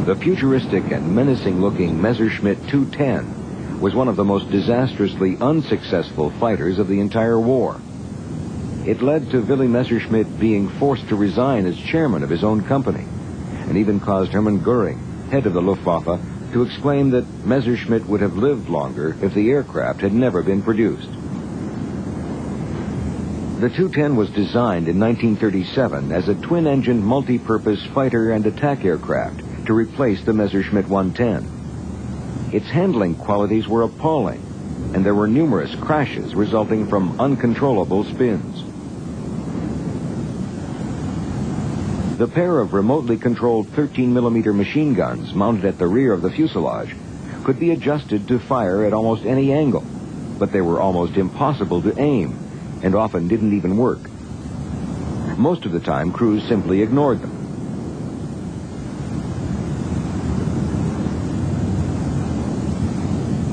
The futuristic and menacing-looking Messerschmitt 210 was one of the most disastrously unsuccessful fighters of the entire war. It led to Willy Messerschmitt being forced to resign as chairman of his own company, and even caused Hermann Goering, head of the Luftwaffe, to exclaim that Messerschmitt would have lived longer if the aircraft had never been produced. The 210 was designed in 1937 as a twin-engine multi-purpose fighter and attack aircraft to replace the Messerschmitt 110. Its handling qualities were appalling, and there were numerous crashes resulting from uncontrollable spins. The pair of remotely controlled 13mm machine guns mounted at the rear of the fuselage could be adjusted to fire at almost any angle, but they were almost impossible to aim and often didn't even work. Most of the time, crews simply ignored them.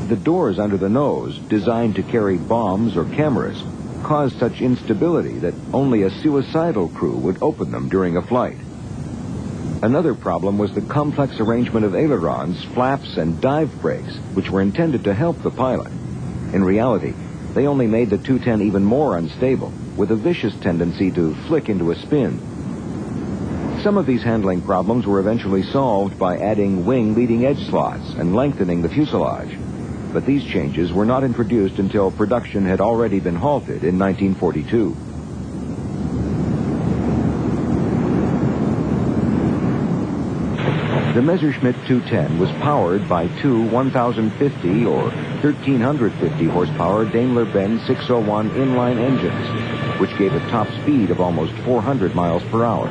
The doors under the nose, designed to carry bombs or cameras, caused such instability that only a suicidal crew would open them during a flight. Another problem was the complex arrangement of ailerons, flaps, and dive brakes, which were intended to help the pilot. In reality, they only made the 210 even more unstable, with a vicious tendency to flick into a spin. Some of these handling problems were eventually solved by adding wing leading edge slots and lengthening the fuselage, but these changes were not introduced until production had already been halted in 1942. The Messerschmitt 210 was powered by two 1,050 or 1,350 horsepower Daimler-Benz 601 inline engines, which gave a top speed of almost 400 miles per hour.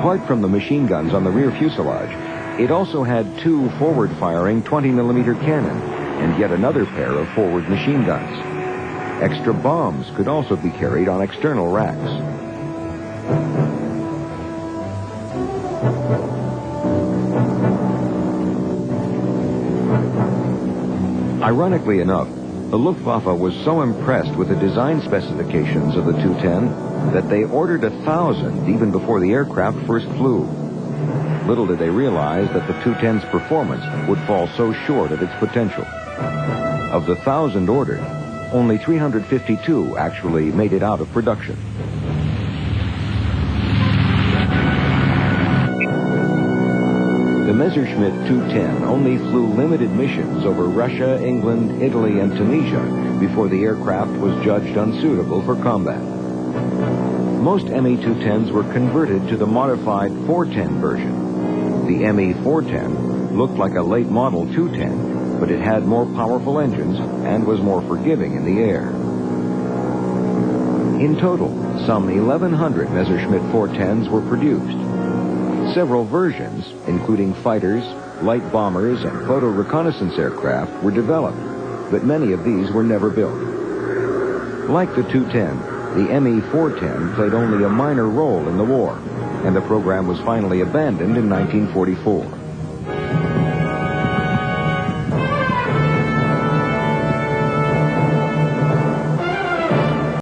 Apart from the machine guns on the rear fuselage, it also had two forward-firing 20mm cannon and yet another pair of forward machine guns. Extra bombs could also be carried on external racks. Ironically enough, the Luftwaffe was so impressed with the design specifications of the 210 that they ordered 1,000 even before the aircraft first flew. Little did they realize that the 210's performance would fall so short of its potential. Of the 1,000 ordered, only 352 actually made it out of production. The Messerschmitt 210 only flew limited missions over Russia, England, Italy, and Tunisia before the aircraft was judged unsuitable for combat. Most Me-210s were converted to the modified 410 version. The Me-410 looked like a late model 210, but it had more powerful engines and was more forgiving in the air. In total, some 1,100 Messerschmitt 410s were produced. Several versions, including fighters, light bombers, and photo reconnaissance aircraft, were developed, but many of these were never built. Like the 210, the Me-410 played only a minor role in the war, and the program was finally abandoned in 1944.